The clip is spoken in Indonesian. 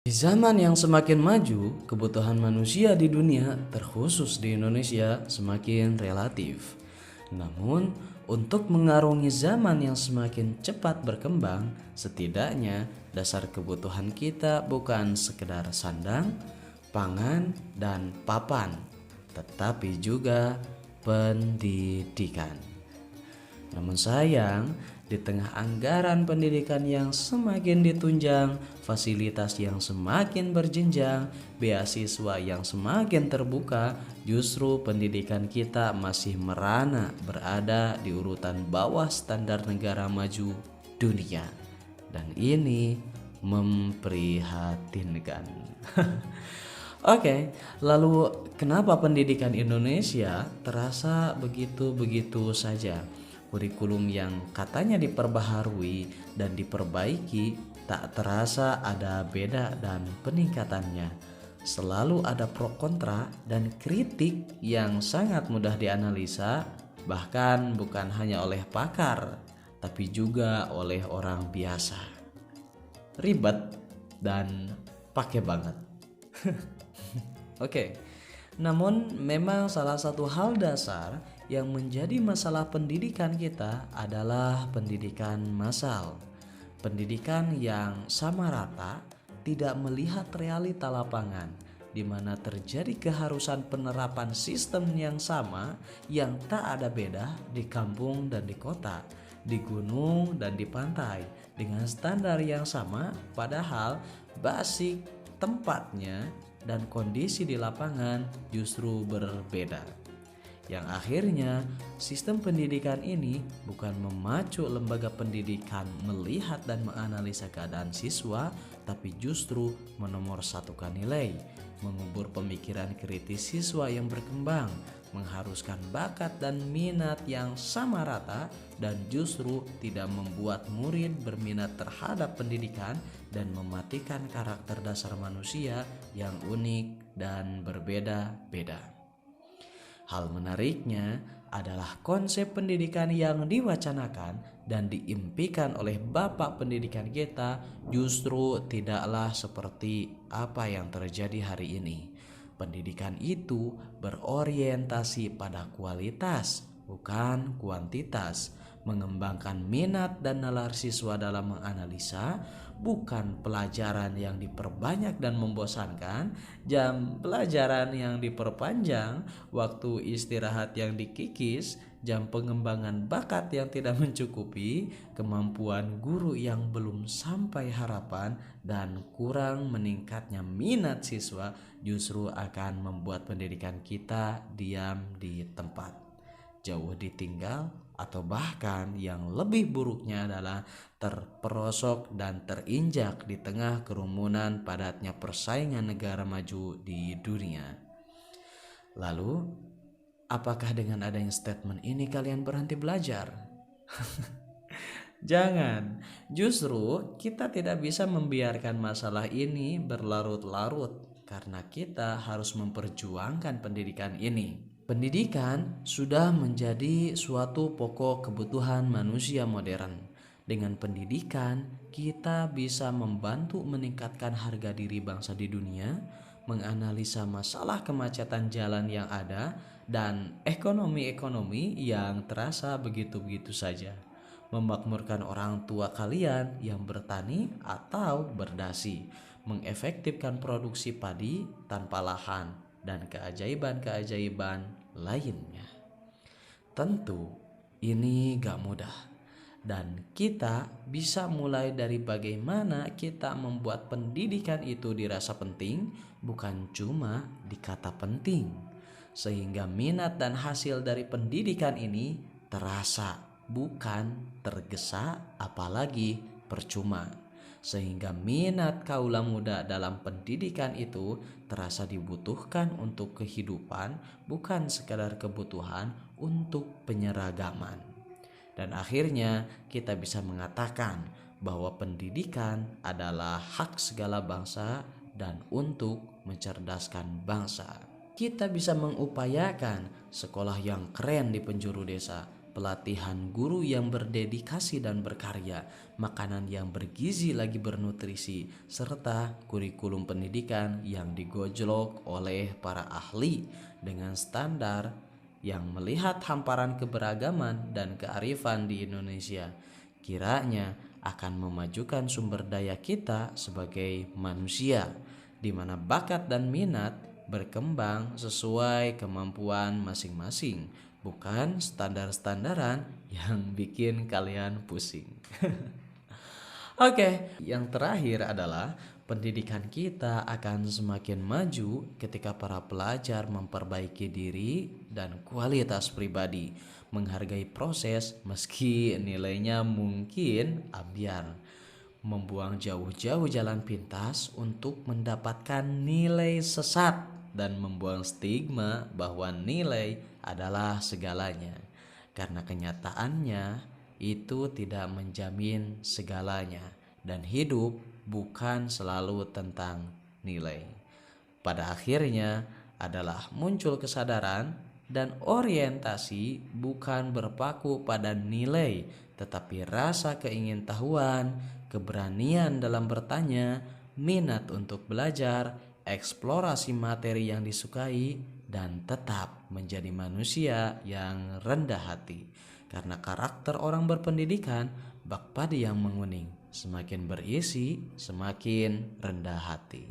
Di zaman yang semakin maju, kebutuhan manusia di dunia, terkhusus di Indonesia, semakin relatif. Namun, untuk mengarungi zaman yang semakin cepat berkembang, setidaknya dasar kebutuhan kita bukan sekedar sandang, pangan, dan papan, tetapi juga pendidikan. Namun sayang, di tengah anggaran pendidikan yang semakin ditunjang, fasilitas yang semakin berjenjang, beasiswa yang semakin terbuka, justru pendidikan kita masih merana berada di urutan bawah standar negara maju dunia. Dan ini memprihatinkan. Oke, lalu kenapa pendidikan Indonesia terasa begitu-begitu saja? Kurikulum yang katanya diperbaharui dan diperbaiki tak terasa ada beda dan peningkatannya. Selalu ada pro kontra dan kritik yang sangat mudah dianalisa, bahkan bukan hanya oleh pakar, tapi juga oleh orang biasa. Ribet dan pakai banget. Oke, namun memang salah satu hal dasar yang menjadi masalah pendidikan kita adalah pendidikan massal. Pendidikan yang sama rata, tidak melihat realita lapangan, di mana terjadi keharusan penerapan sistem yang sama yang tak ada beda di kampung dan di kota, di gunung dan di pantai, dengan standar yang sama, padahal basic tempatnya dan kondisi di lapangan justru berbeda. Yang akhirnya sistem pendidikan ini bukan memacu lembaga pendidikan melihat dan menganalisa keadaan siswa, tapi justru menomorsatukan nilai, mengubur pemikiran kritis siswa yang berkembang, mengharuskan bakat dan minat yang sama rata, dan justru tidak membuat murid berminat terhadap pendidikan dan mematikan karakter dasar manusia yang unik dan berbeda-beda. Hal menariknya adalah konsep pendidikan yang diwacanakan dan diimpikan oleh Bapak Pendidikan kita justru tidaklah seperti apa yang terjadi hari ini. Pendidikan itu berorientasi pada kualitas, bukan kuantitas, mengembangkan minat dan nalar siswa dalam menganalisa, bukan pelajaran yang diperbanyak dan membosankan, jam pelajaran yang diperpanjang, waktu istirahat yang dikikis, jam pengembangan bakat yang tidak mencukupi, kemampuan guru yang belum sampai harapan, dan kurang meningkatnya minat siswa justru akan membuat pendidikan kita diam di tempat, jauh ditinggal, atau bahkan yang lebih buruknya adalah terperosok dan terinjak di tengah kerumunan padatnya persaingan negara maju di dunia. Lalu, apakah dengan adanya statement ini kalian berhenti belajar? Jangan, justru kita tidak bisa membiarkan masalah ini berlarut-larut karena kita harus memperjuangkan pendidikan ini. Pendidikan sudah menjadi suatu pokok kebutuhan manusia modern. Dengan pendidikan, kita bisa membantu meningkatkan harga diri bangsa di dunia, menganalisa masalah kemacetan jalan yang ada, dan ekonomi-ekonomi yang terasa begitu-begitu saja. Memakmurkan orang tua kalian yang bertani atau berdasi, mengefektifkan produksi padi tanpa lahan, dan keajaiban-keajaiban lainnya. Tentu ini gak mudah, dan kita bisa mulai dari bagaimana kita membuat pendidikan itu dirasa penting, bukan cuma dikata penting, sehingga minat dan hasil dari pendidikan ini terasa, bukan tergesa apalagi percuma, sehingga minat kaula muda dalam pendidikan itu terasa dibutuhkan untuk kehidupan, bukan sekadar kebutuhan untuk penyeragaman. Dan akhirnya kita bisa mengatakan bahwa pendidikan adalah hak segala bangsa dan untuk mencerdaskan bangsa. Kita bisa mengupayakan sekolah yang keren di penjuru desa, pelatihan guru yang berdedikasi dan berkarya, makanan yang bergizi lagi bernutrisi, serta kurikulum pendidikan yang digojlok oleh para ahli dengan standar yang melihat hamparan keberagaman dan kearifan di Indonesia. Kiranya akan memajukan sumber daya kita sebagai manusia, di mana bakat dan minat berkembang sesuai kemampuan masing-masing, bukan standar-standaran yang bikin kalian pusing. Oke, yang terakhir adalah pendidikan kita akan semakin maju ketika para pelajar memperbaiki diri dan kualitas pribadi, menghargai proses meski nilainya mungkin ambiar, membuang jauh-jauh jalan pintas untuk mendapatkan nilai sesat, dan membuang stigma bahwa nilai adalah segalanya. Karena kenyataannya itu tidak menjamin segalanya, dan hidup bukan selalu tentang nilai. Pada akhirnya adalah muncul kesadaran dan orientasi bukan berpaku pada nilai, tetapi rasa keingintahuan, keberanian dalam bertanya, minat untuk belajar, eksplorasi materi yang disukai, dan tetap menjadi manusia yang rendah hati. Karena karakter orang berpendidikan bak padi yang menguning, semakin berisi semakin rendah hati.